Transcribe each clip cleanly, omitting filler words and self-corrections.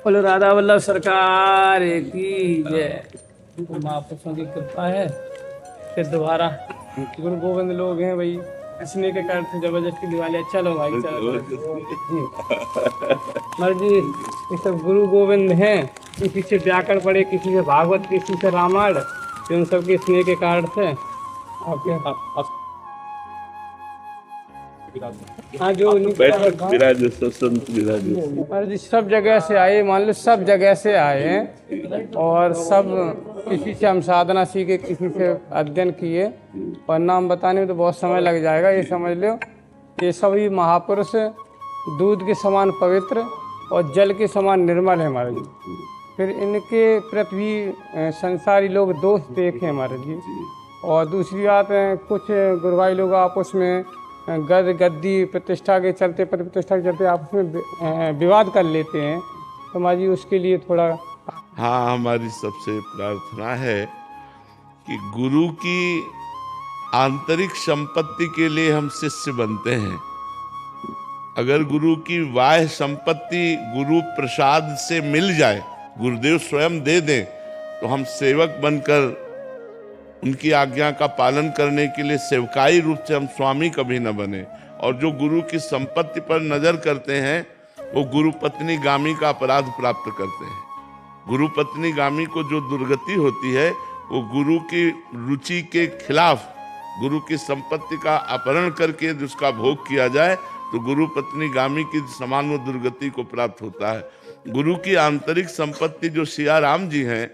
बोलो राधा वल्लभ सरकार की जय। महापुरुषों की कृपा है। फिर दोबारा गुरु गोविंद लोग हैं भाई, इसने के कारण से जबरदस्ती दिवाली। चलो भाई चलो मर्जी। ये सब गुरु गोविंद हैं, किसी से व्याकरण पढ़े, किसी से भागवत, किसी से रामायण, इन सबके स्नेह के कारण से आपके हाँ जो जी सब जगह से आए, मान लो सब जगह से आए हैं और सब किसी से हम साधना सीखे, किसी से अध्ययन किए और नाम बताने में तो बहुत समय लग जाएगा। ये समझ लो ये सभी महापुरुष दूध के समान पवित्र और जल के समान निर्मल है महाराज जी। फिर इनके प्रति भी संसारी लोग दोष देखे हमारे जी। और दूसरी बात कुछ गुरुभाई लोग आपस में गद गद्दी प्रतिष्ठा के चलते, प्रतिष्ठा के चलते आपस में विवाद कर लेते हैं। तो माँ जी उसके लिए थोड़ा हाँ, हमारी सबसे प्रार्थना है कि गुरु की आंतरिक संपत्ति के लिए हम शिष्य बनते हैं। अगर गुरु की बाह्य संपत्ति गुरु प्रसाद से मिल जाए, गुरुदेव स्वयं दे दें, तो हम सेवक बनकर उनकी आज्ञा का पालन करने के लिए सेवकाई रूप से हम स्वामी कभी न बने। और जो गुरु की संपत्ति पर नजर करते हैं वो गुरु पत्नी गामी का अपराध प्राप्त करते हैं। गुरु पत्नी गामी को जो दुर्गति होती है वो गुरु की रुचि के खिलाफ गुरु की संपत्ति का अपहरण करके उसका भोग किया जाए तो गुरु पत्नी गामी की समान वो दुर्गति को प्राप्त होता है। गुरु की आंतरिक संपत्ति जो सिया राम जी हैं,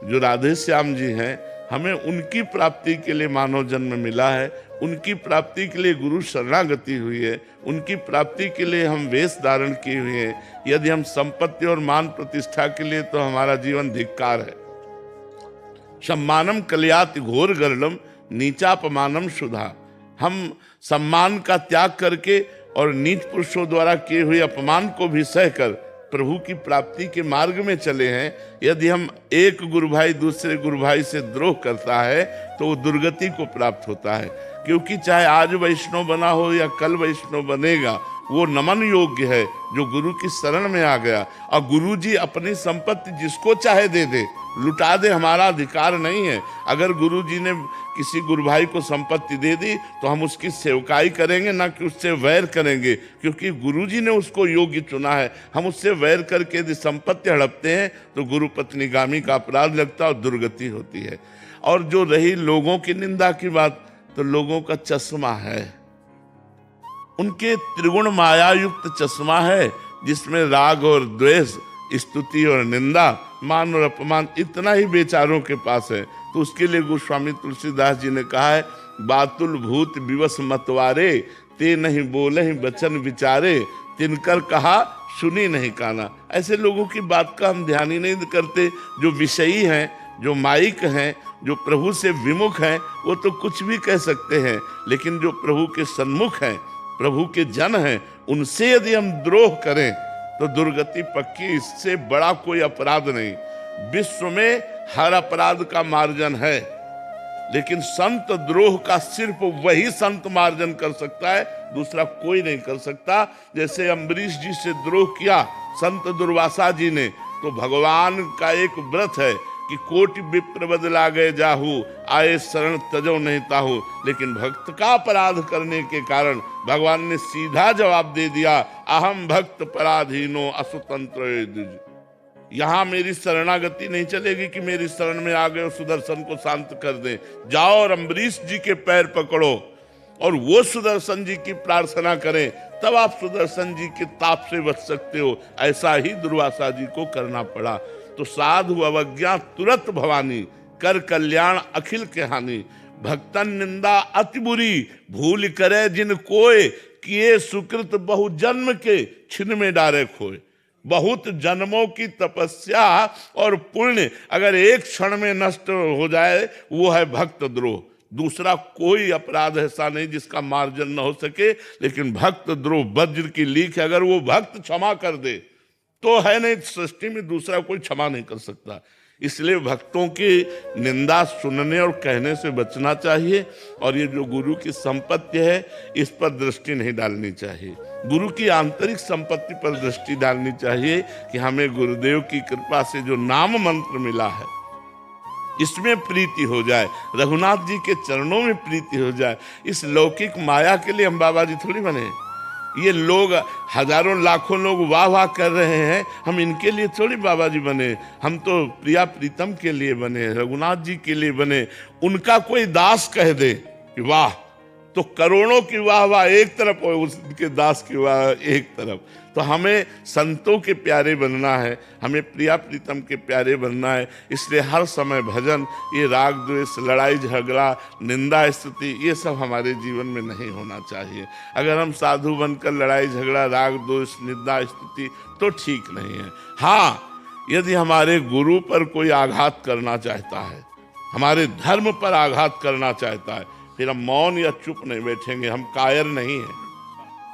जो राधे श्याम जी हैं, हमें उनकी प्राप्ति के लिए मानव जन्म मिला है। उनकी प्राप्ति के लिए गुरु शरणागति हुई है। उनकी प्राप्ति के लिए हम वेश धारण किए हुए हैं। यदि हम संपत्ति और मान प्रतिष्ठा के लिए, तो हमारा जीवन धिक्कार है। सम्मानम कल्याति घोर गर्लम नीचापमानम सुधा। हम सम्मान का त्याग करके और नीच पुरुषों द्वारा किए हुए अपमान को भी सहकर प्रभु की प्राप्ति के मार्ग में चले हैं। यदि हम एक गुरु भाई दूसरे गुरु भाई से द्रोह करता है तो वो दुर्गति को प्राप्त होता है। क्योंकि चाहे आज वैष्णव बना हो या कल वैष्णव बनेगा, वो नमन योग्य है जो गुरु की शरण में आ गया। और गुरु जी अपनी संपत्ति जिसको चाहे दे दे, लुटा दे, हमारा अधिकार नहीं है। अगर गुरु जी ने किसी गुरु भाई को संपत्ति दे दी तो हम उसकी सेवकाई करेंगे, ना कि उससे वैर करेंगे, क्योंकि गुरु जी ने उसको योग्य चुना है। हम उससे वैर करके यदि संपत्ति हड़पते हैं तो गुरु पत्नी गामी का अपराध लगता है और दुर्गति होती है। और जो रही लोगों की निंदा की बात, तो लोगों का चश्मा है, उनके त्रिगुण माया युक्त चश्मा है, जिसमें राग और द्वेष, स्तुति और निंदा, मान और अपमान, इतना ही बेचारों के पास है। तो उसके लिए गोस्वामी तुलसीदास जी ने कहा है, बातुल भूत विवश मतवारे, ते नहीं बोले ही वचन विचारे, तिनकर कहा सुनी नहीं काना। ऐसे लोगों की बात का हम ध्यान ही नहीं करते। जो विषयी हैं, जो माइक हैं, जो प्रभु से विमुख हैं, वो तो कुछ भी कह सकते हैं। लेकिन जो प्रभु के सन्मुख हैं, प्रभु के जन हैं, उनसे यदि हम द्रोह करें तो दुर्गति पक्की। इससे बड़ा कोई अपराध नहीं। विश्व में हर अपराध का मार्जन है, लेकिन संत द्रोह का सिर्फ वही संत मार्जन कर सकता है, दूसरा कोई नहीं कर सकता। जैसे अम्बरीश जी से द्रोह किया संत दुर्वासा जी ने, तो भगवान का एक व्रत है कि कोटि विप्र बदला गए जाहू, आए शरण तजो नहीं ताहू। लेकिन भक्त का अपराध करने के कारण भगवान ने सीधा जवाब दे दिया, अहम भक्त पराधीनो असुतंत्र। यहाँ मेरी शरणागति नहीं चलेगी कि मेरी शरण में आ गए और सुदर्शन को शांत कर दें। जाओ और अम्बरीश जी के पैर पकड़ो और वो सुदर्शन जी की प्रार्थना करें, तब आप सुदर्शन जी के ताप से बच सकते हो। ऐसा ही दुर्वासा जी को करना पड़ा। तो साधु अवज्ञा तुरंत भवानी, कर कल्याण अखिल के हानि। भक्तन निंदा अति बुरी, भूल करे जिन कोय, किए सुकृत बहु जन्म के, छिन में डारे खोए। बहुत जन्मों की तपस्या और पुण्य अगर एक क्षण में नष्ट हो जाए, वो है भक्त द्रोह। दूसरा कोई अपराध ऐसा नहीं जिसका मार्जन न हो सके। लेकिन भक्त द्रोह वज्र की लीक है, अगर वो भक्त क्षमा कर दे तो है नहीं, सृष्टि में दूसरा कोई क्षमा नहीं कर सकता। इसलिए भक्तों की निंदा सुनने और कहने से बचना चाहिए, और ये जो गुरु की संपत्ति है इस पर दृष्टि नहीं डालनी चाहिए। गुरु की आंतरिक संपत्ति पर दृष्टि डालनी चाहिए कि हमें गुरुदेव की कृपा से जो नाम मंत्र मिला है इसमें प्रीति हो जाए, रघुनाथ जी के चरणों में प्रीति हो जाए। इस लौकिक माया के लिए हम बाबा जी थोड़ी बने। ये लोग हजारों लाखों लोग वाह वाह कर रहे हैं, हम इनके लिए थोड़ी बाबा जी बने। हम तो प्रिया प्रीतम के लिए बने, रघुनाथ जी के लिए बने। उनका कोई दास कह दे कि वाह, तो करोड़ों की वाह वाह एक तरफ और उसके दास की वाह एक तरफ। तो हमें संतों के प्यारे बनना है, हमें प्रिया प्रीतम के प्यारे बनना है। इसलिए हर समय भजन, ये राग द्वेष, लड़ाई झगड़ा, निंदा स्तुति, ये सब हमारे जीवन में नहीं होना चाहिए। अगर हम साधु बनकर लड़ाई झगड़ा, राग द्वेष, निंदा स्तुति तो ठीक नहीं है। हाँ, यदि हमारे गुरु पर कोई आघात करना चाहता है, हमारे धर्म पर आघात करना चाहता है, फिर हम मौन या चुप नहीं बैठेंगे। हम कायर नहीं हैं,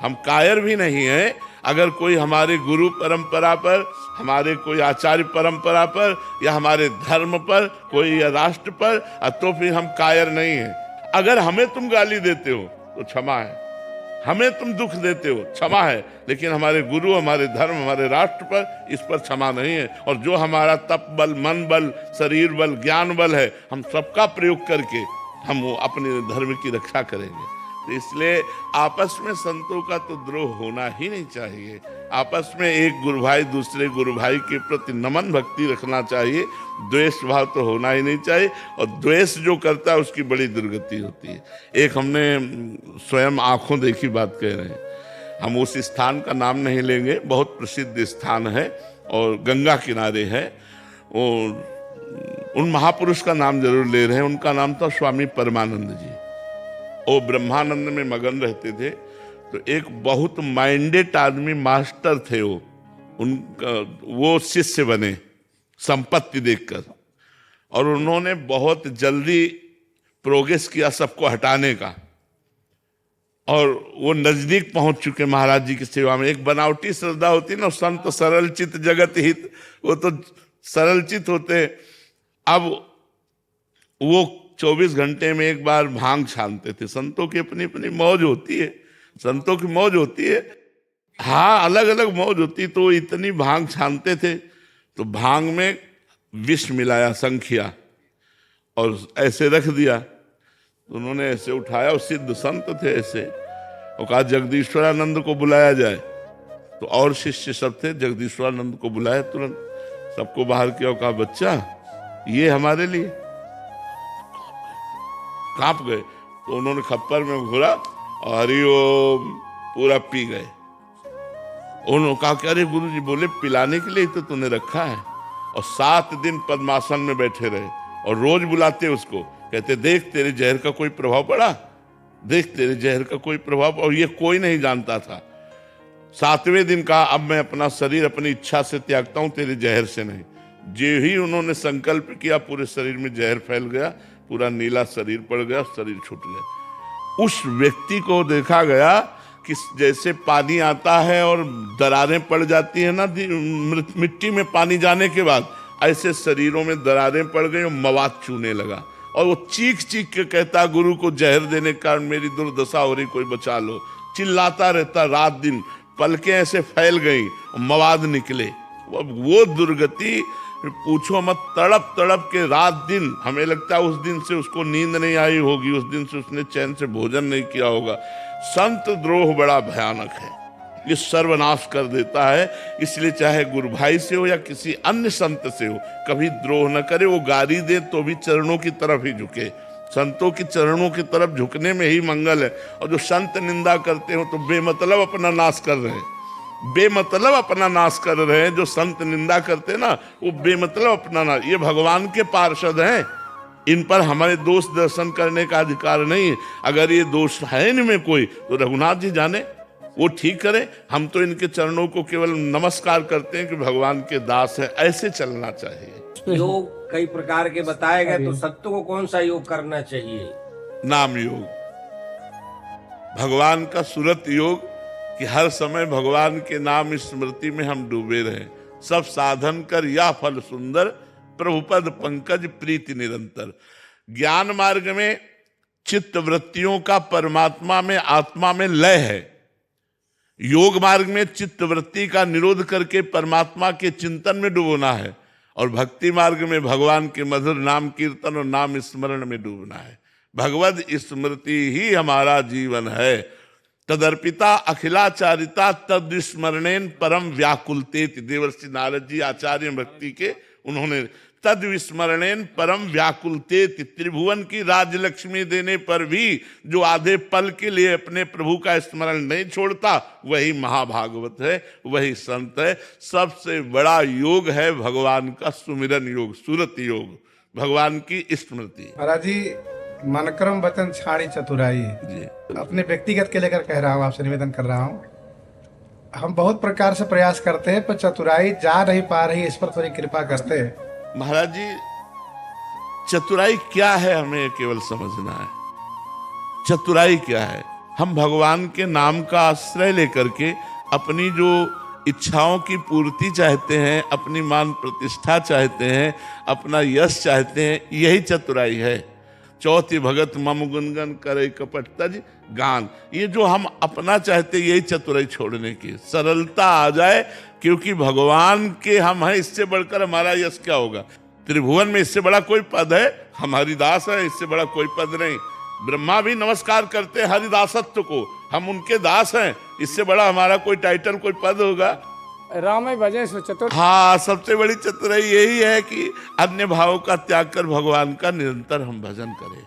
हम कायर भी नहीं हैं। अगर कोई हमारे गुरु परंपरा पर, हमारे कोई आचार्य परंपरा पर, या हमारे धर्म पर कोई, या राष्ट्र पर, तो फिर हम कायर नहीं हैं। अगर हमें तुम गाली देते हो तो क्षमा है, हमें तुम दुख देते हो क्षमा है, लेकिन हमारे गुरु, हमारे धर्म, हमारे राष्ट्र पर, इस पर क्षमा नहीं है। और जो हमारा तप बल, मन बल, शरीर बल, ज्ञान बल है, हम सबका प्रयोग करके हम अपने धर्म की रक्षा करेंगे। तो इसलिए आपस में संतों का तो द्रोह होना ही नहीं चाहिए। आपस में एक गुरु भाई दूसरे गुरु भाई के प्रति नमन भक्ति रखना चाहिए। द्वेष भाव तो होना ही नहीं चाहिए, और द्वेष जो करता है उसकी बड़ी दुर्गति होती है। एक हमने स्वयं आंखों देखी बात कह रहे हैं, हम उस स्थान का नाम नहीं लेंगे, बहुत प्रसिद्ध स्थान है और गंगा किनारे है। और उन महापुरुष का नाम जरूर ले रहे हैं, उनका नाम था स्वामी परमानंद जी। वो ब्रह्मानंद में मगन रहते थे। तो एक बहुत माइंडेड आदमी, मास्टर थे वो, उनका वो शिष्य बने संपत्ति देखकर, और उन्होंने बहुत जल्दी प्रोग्रेस किया सबको हटाने का, और वो नजदीक पहुंच चुके महाराज जी की सेवा में। एक बनावटी श्रद्धा होती ना, संत सरल चित जगत हित, वो तो सरल चित होते। अब वो 24 घंटे में एक बार भांग छानते थे। संतों की अपनी अपनी मौज होती है, संतों की मौज होती है, हाँ अलग अलग मौज होती। तो इतनी भांग छानते थे, तो भांग में विष मिलाया, संखिया, और ऐसे रख दिया। तो उन्होंने ऐसे उठाया, और सिद्ध संत थे ऐसे, और कहा जगदीश्वरानंद को बुलाया जाए। तो और शिष्य सब थे, जगदीश्वरानंद को बुलाया, तुरंत सबको बाहर किया और कहा बच्चा ये हमारे लिए। कांप गए। तो उन्होंने खप्पर में घोरा और हरिओम पूरा पी गए। उन्होंने कहा कि अरे गुरु जी बोले पिलाने के लिए तो तूने रखा है। और 7 दिन पद्मासन में बैठे रहे, और रोज बुलाते उसको, कहते देख तेरे जहर का कोई प्रभाव पड़ा, देख तेरे जहर का कोई प्रभाव। और ये कोई नहीं जानता था। 7वें दिन कहा अब मैं अपना शरीर अपनी इच्छा से त्यागता हूं, तेरे जहर से नहीं। जो ही उन्होंने संकल्प किया, पूरे शरीर में जहर फैल गया, पूरा नीला शरीर पड़ गया, शरीर छूट गया। उस व्यक्ति को देखा गया कि जैसे पानी आता है और दरारें पड़ जाती है ना मिट्टी में पानी जाने के बाद, ऐसे शरीरों में दरारें पड़ गई और मवाद चूने लगा। और वो चीख चीख के कहता गुरु को जहर देने के कारण मेरी दुर्दशा हो रही, कोई बचा लो। चिल्लाता रहता रात दिन, पलकें ऐसे फैल गई, मवाद निकले। अब वो दुर्गति पूछो मत, तड़प तड़प के रात दिन, हमें लगता है उस दिन से उसको नींद नहीं आई होगी, उस दिन से उसने चैन से भोजन नहीं किया होगा। संत द्रोह बड़ा भयानक है, ये सर्वनाश कर देता है। इसलिए चाहे गुरु भाई से हो या किसी अन्य संत से हो, कभी द्रोह न करे। वो गाली दे तो भी चरणों की तरफ ही झुके, संतों की चरणों की तरफ झुकने में ही मंगल है। और जो संत निंदा करते हो तो बेमतलब अपना नाश कर रहे हैं, बेमतलब अपना नाश कर रहे हैं। जो संत निंदा करते हैं ना, वो बेमतलब अपना नाश। ये भगवान के पार्षद हैं, इन पर हमारे दोष दर्शन करने का अधिकार नहीं है। अगर ये दोष है इनमें कोई, तो रघुनाथ जी जाने, वो ठीक करे। हम तो इनके चरणों को केवल नमस्कार करते हैं कि भगवान के दास हैं, ऐसे चलना चाहिए। योग कई प्रकार के बताए गए, तो सत्य को कौन सा योग करना चाहिए? नाम योग, भगवान का सुरत योग, कि हर समय भगवान के नाम स्मृति में हम डूबे रहें। सब साधन कर या फल सुंदर, प्रभुपद पंकज प्रीति निरंतर। ज्ञान मार्ग में चित्त वृत्तियों का परमात्मा में आत्मा में लय है। योग मार्ग में चित्त वृत्ति का निरोध करके परमात्मा के चिंतन में डूबना है, और भक्ति मार्ग में भगवान के मधुर नाम कीर्तन और नाम स्मरण में डूबना है। भगवद स्मृति ही हमारा जीवन है। तदर्पिता अखिलाचारिता तद स्मरणेन परम व्याकुलतेति। देवर्षि नारद जी आचार्य भक्ति के, उन्होंने तद विस्मरणेन परम व्याकुलतेति, त्रिभुवन की राजलक्ष्मी देने पर भी जो आधे पल के लिए अपने प्रभु का स्मरण नहीं छोड़ता, वही महाभागवत है, वही संत है। सबसे बड़ा योग है भगवान का सुमिरन योग, सुरत योग, भगवान की स्मृति। महाराज जी, मनक्रम वचन छाड़ी चतुराई जी, अपने व्यक्तिगत के लेकर कह रहा हूँ, आपसे निवेदन कर रहा हूँ। हम बहुत प्रकार से प्रयास करते हैं, पर चतुराई जा नहीं पा रही, इस पर थोड़ी कृपा करते हैं। महाराज जी, चतुराई क्या है हमें केवल समझना है। चतुराई क्या है? हम भगवान के नाम का आश्रय लेकर के अपनी जो इच्छाओं की पूर्ति चाहते हैं, अपनी मान प्रतिष्ठा चाहते हैं, अपना यश चाहते हैं, यही चतुराई है। चौथी भगत मम गुनगन करे कपट तज गान। ये जो हम अपना चाहते, यही चतुराई छोड़ने की, सरलता आ जाए, क्योंकि भगवान के हम हैं, इससे बढ़कर हमारा यश क्या होगा। त्रिभुवन में इससे बड़ा कोई पद है? हमारी दास है, इससे बड़ा कोई पद नहीं। ब्रह्मा भी नमस्कार करते हैं हरिदासत्व को, हम उनके दास हैं, इससे बड़ा हमारा कोई टाइटल, कोई पद होगा? राम भजन सो चतुर। हाँ, सबसे बड़ी चतुराई यही है कि अन्य भावों का त्याग कर भगवान का निरंतर हम भजन करें।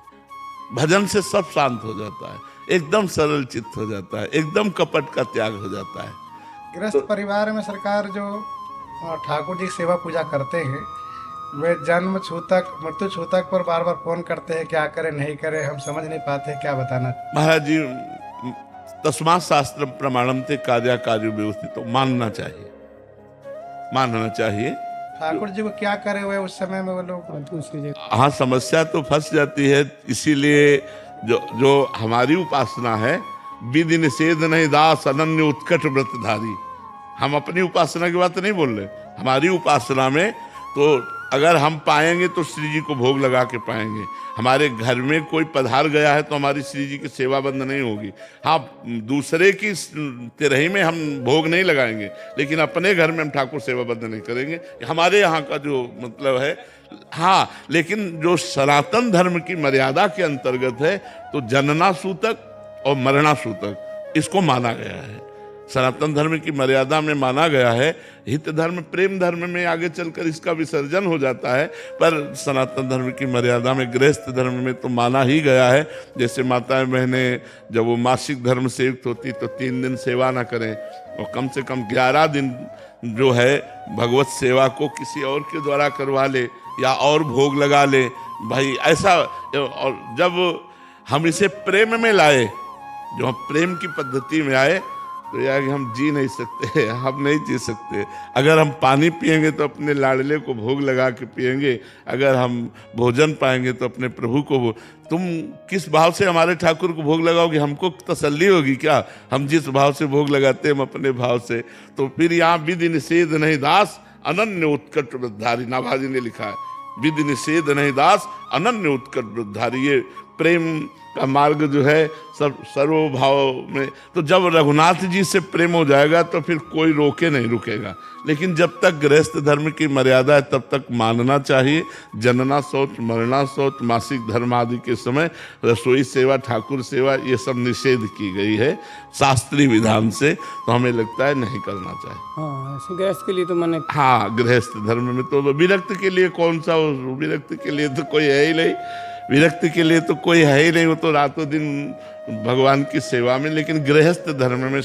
भजन से सब शांत हो जाता है, एकदम सरल चित्त हो जाता है, एकदम कपट का त्याग हो जाता है। गृहस्थ परिवार में सरकार जो ठाकुर जी की सेवा पूजा करते हैं, वे जन्म छूतक मृत्यु छूतक पर बार बार फोन करते हैं, क्या करें नहीं करें, हम समझ नहीं पाते, क्या बताना? महाराज जी, तस्मात् शास्त्रम प्रमाणम ते कार्य कार्य व्यवस्थित, तो मानना चाहिए, मानना चाहिए। ठाकुर जी को क्या करे हुए उस समय में वो लोग? दूसरी जगह हाँ, समस्या तो फंस जाती है। इसीलिए जो हमारी उपासना है, विधि निषेध नहीं दास अनन्य उत्कट व्रतधारी। हम अपनी उपासना की बात नहीं बोल रहे, हमारी उपासना में तो अगर हम पाएंगे तो श्री जी को भोग लगा के पाएंगे। हमारे घर में कोई पधार गया है तो हमारी श्री जी की सेवा बंद नहीं होगी। हाँ, दूसरे की तिरही में हम भोग नहीं लगाएंगे, लेकिन अपने घर में हम ठाकुर सेवा बंद नहीं करेंगे। हमारे यहाँ का जो मतलब है। हाँ, लेकिन जो सनातन धर्म की मर्यादा के अंतर्गत है, तो जनना सूतक और मरना सूतक इसको माना गया है। सनातन धर्म की मर्यादा में माना गया है। हित धर्म प्रेम धर्म में आगे चलकर इसका विसर्जन हो जाता है, पर सनातन धर्म की मर्यादा में गृहस्थ धर्म में तो माना ही गया है। जैसे माताएं बहनें जब वो मासिक धर्म से युक्त होती तो 3 दिन सेवा ना करें, और कम से कम 11 दिन जो है भगवत सेवा को किसी और के द्वारा करवा ले या और भोग लगा ले। भाई ऐसा, और जब हम इसे प्रेम में लाए, जो हम प्रेम की पद्धति में आए, तो यार हम जी नहीं सकते, हम नहीं जी सकते। अगर हम पानी पिएंगे तो अपने लाडले को भोग लगा के पिएंगे, अगर हम भोजन पाएंगे तो अपने प्रभु को। तुम किस भाव से हमारे ठाकुर को भोग लगाओगे? हमको तसल्ली होगी क्या? हम जिस भाव से भोग लगाते हैं, हम अपने भाव से। तो फिर यहाँ विधि निषेध नहीं दास अनन्य उत्कट व्रतधारी, नाभाजी ने लिखा है, विधि निषेध नहीं दास अनन्य उत्कट व्रतधारी। ये प्रेम का मार्ग जो है सब सर्वभाव में। तो जब रघुनाथ जी से प्रेम हो जाएगा तो फिर कोई रोके नहीं रुकेगा। लेकिन जब तक गृहस्थ धर्म की मर्यादा है तब तक मानना चाहिए। जनना शौच, मरना शौच, मासिक धर्म आदि के समय रसोई सेवा, ठाकुर सेवा, ये सब निषेध की गई है शास्त्रीय विधान से। तो हमें लगता है नहीं करना चाहिए। हाँ, ऐसे गृहस्थ के लिए तो मैंने हाँ, गृहस्थ धर्म में तो विरक्त के लिए कौन सा, विरक्त के लिए तो कोई है ही नहीं। विरक्त के लिए तो कोई है ही नहीं, वो तो रातों दिन भगवान की सेवा में। लेकिन गृहस्थ धर्म में